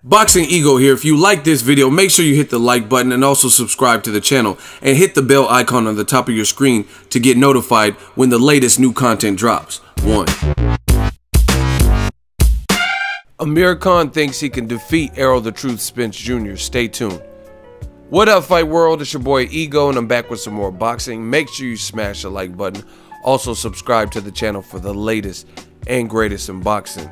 Boxing Ego here. If you like this video, make sure you hit the like button and also subscribe to the channel and hit the bell icon on the top of your screen to get notified when the latest new content drops. 1. Amir Khan thinks he can defeat Errol the Truth Spence Jr. Stay tuned. What up, Fight World? It's your boy Ego and I'm back with some more boxing. Make sure you smash the like button. Also subscribe to the channel for the latest and greatest in boxing.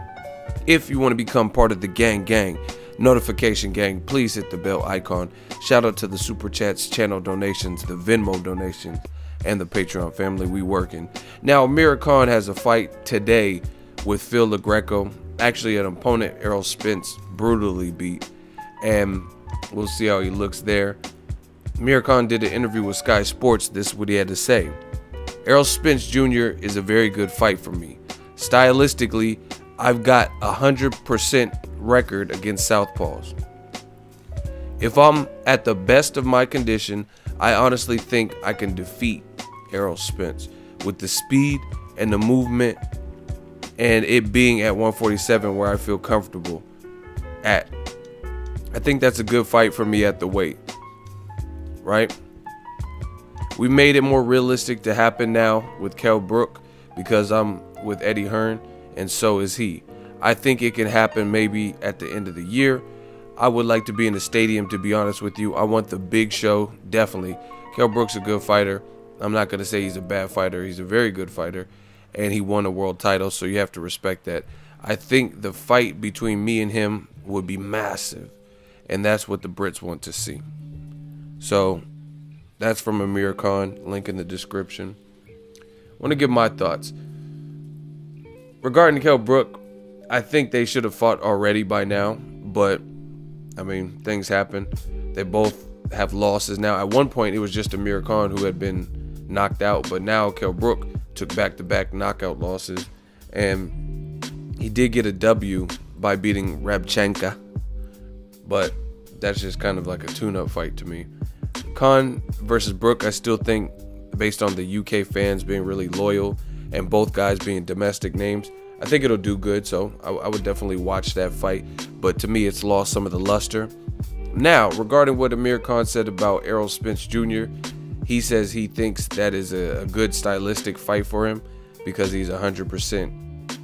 If you want to become part of the gang, notification gang, please hit the bell icon. Shout out to the super chats, channel donations, the Venmo donations, and the Patreon family. We working. Now, Amir Khan has a fight today with Phil LaGreco. Actually, an opponent Errol Spence brutally beat, and we'll see how he looks there. Amir Khan did an interview with Sky Sports. This is what he had to say. Errol Spence Jr. is a very good fight for me. Stylistically, I've got 100% record against Southpaws. If I'm at the best of my condition, I honestly think I can defeat Errol Spence with the speed and the movement and it being at 147 where I feel comfortable at. I think that's a good fight for me at the weight, right? We made it more realistic to happen now with Kell Brook because I'm with Eddie Hearn and so is he. I think it can happen maybe at the end of the year. I would like to be in the stadium, to be honest with you. I want the big show, definitely. Kell Brook's a good fighter. I'm not going to say he's a bad fighter. He's a very good fighter, and he won a world title, so you have to respect that. I think the fight between me and him would be massive, and that's what the Brits want to see. So that's from Amir Khan, link in the description. I want to give my thoughts. Regarding Kell Brook, I think they should have fought already by now, but I mean, things happen. They both have losses now. At one point, it was just Amir Khan who had been knocked out, but now Kell Brook took back-to-back knockout losses, and he did get a W by beating Rabchenka, but that's just kind of like a tune-up fight to me. Khan versus Brook, I still think, based on the UK fans being really loyal and both guys being domestic names, I think it'll do good, so I would definitely watch that fight. But to me, it's lost some of the luster. Now, regarding what Amir Khan said about Errol Spence Jr., he says he thinks that is a good stylistic fight for him because he's 100%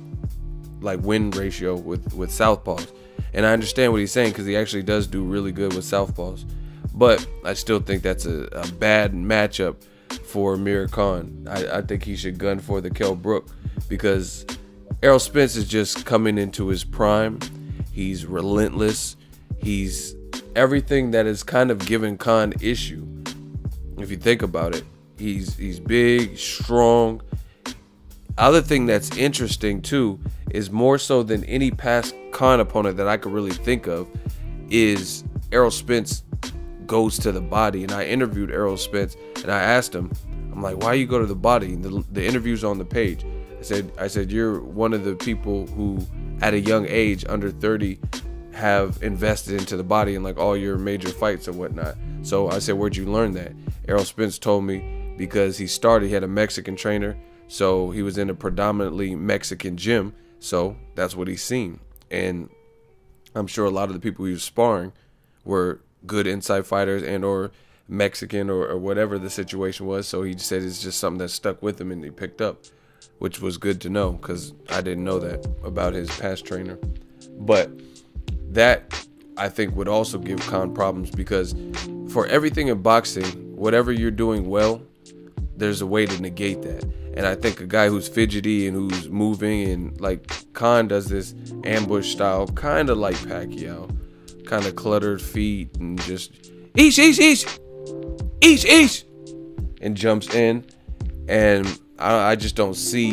like win ratio with Southpaws. And I understand what he's saying because he actually does do really good with Southpaws. But I still think that's a bad matchup for Amir Khan. I think he should gun for the Kell Brook because Errol Spence is just coming into his prime. He's relentless. He's everything that has kind of given Khan issue. If you think about it, he's big, strong. Other thing that's interesting too is more so than any past Khan opponent that I could really think of is Errol Spence goes to the body. And I interviewed Errol Spence and I asked him, I'm like, why you go to the body? The interview's on the page. I said, you're one of the people who at a young age, under 30, have invested into the body in like all your major fights and whatnot. So I said, where'd you learn that? Errol Spence told me because he had a Mexican trainer. So he was in a predominantly Mexican gym. So that's what he's seen. And I'm sure a lot of the people he was sparring were good inside fighters and or Mexican or whatever the situation was. So he said it's just something that stuck with him and he picked up, which was good to know because I didn't know that about his past trainer. But that, I think, would also give Khan problems because for everything in boxing, whatever you're doing well, there's a way to negate that. And I think a guy who's fidgety and who's moving and like Khan does this ambush style, kind of like Pacquiao, kind of cluttered feet and just each, and jumps in. And I just don't see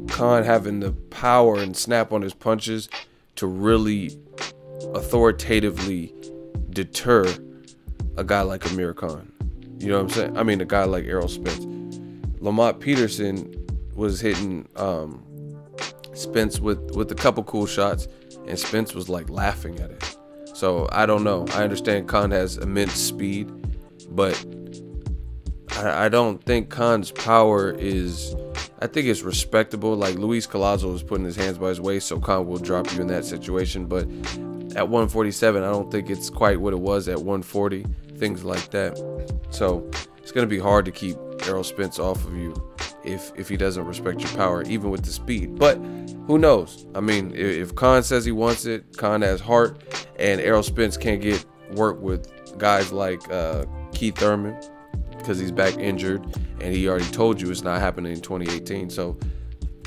Khan having the power and snap on his punches to really authoritatively deter a guy like Amir Khan. You know what I'm saying? I mean, a guy like Errol Spence. Lamont Peterson was hitting Spence with a couple cool shots, and Spence was like laughing at it. So I don't know. I understand Khan has immense speed, but I don't think Khan's power is, I think it's respectable. Like Luis Collazo is putting his hands by his waist, so Khan will drop you in that situation. But at 147. I don't think it's quite what it was at 140, things like that. So it's going to be hard to keep Errol Spence off of you if he doesn't respect your power, even with the speed. But who knows? I mean, if Khan says he wants it, Khan has heart, and Errol Spence can't get work with guys like Keith Thurman because he's back injured, and he already told you it's not happening in 2018. So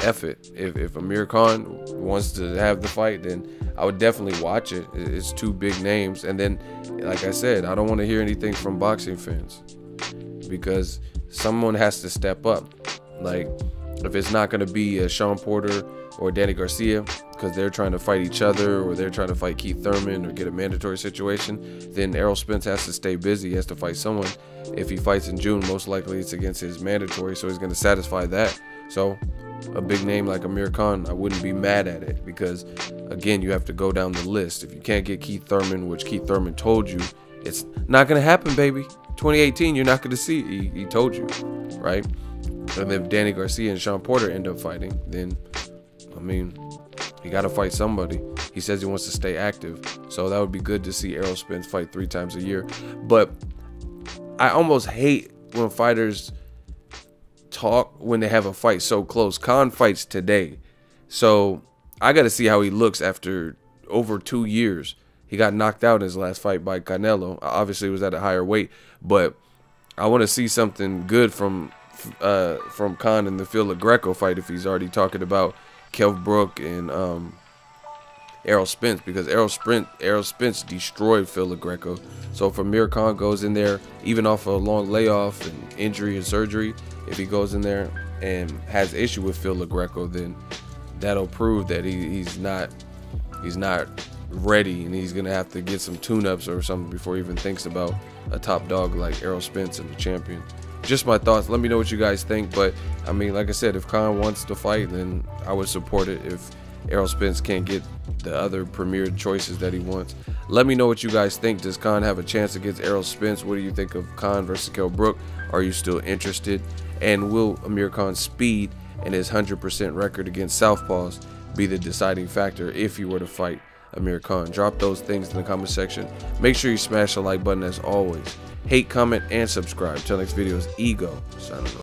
F it. If Amir Khan wants to have the fight, then I would definitely watch it. It's two big names. And then, like I said, I don't want to hear anything from boxing fans because someone has to step up. Like, if it's not going to be Sean Porter or Danny Garcia because they're trying to fight each other, or they're trying to fight Keith Thurman or get a mandatory situation, then Errol Spence has to stay busy. He has to fight someone. If he fights in June, most likely it's against his mandatory, so he's going to satisfy that. So a big name like Amir Khan, I wouldn't be mad at it because, again, you have to go down the list. If you can't get Keith Thurman, which Keith Thurman told you, it's not going to happen, baby. 2018, you're not going to see. He told you, right? And if Danny Garcia and Sean Porter end up fighting, then, I mean, you got to fight somebody. He says he wants to stay active, so that would be good to see Errol Spence fight 3 times a year. But I almost hate when fighters talk when they have a fight so close. Khan fights today, so I got to see how he looks after over 2 years. He got knocked out in his last fight by Canelo. Obviously, it was at a higher weight, but I want to see something good from Khan in the Phil Greco fight if he's already talking about Kell Brook and Errol Spence, because Errol Spence destroyed Phil Greco. So if Amir Khan goes in there, even off a long layoff and injury and surgery, if he goes in there and has issue with Phil Greco, then that'll prove that he's not ready, and he's gonna have to get some tune-ups or something before he even thinks about a top dog like Errol Spence and the champion. Just my thoughts. Let me know what you guys think. But I mean, like I said, if Khan wants to fight, then I would support it. If Errol Spence can't get the other premier choices that he wants, let me know what you guys think. Does Khan have a chance against Errol Spence? What do you think of Khan versus Kell Brook? Are you still interested? And will Amir Khan's speed and his 100% record against Southpaws be the deciding factor if he were to fight Amir Khan? Drop those things in the comment section. Make sure you smash the like button as always. Hate, comment, and subscribe. Till next video is Ego signing off.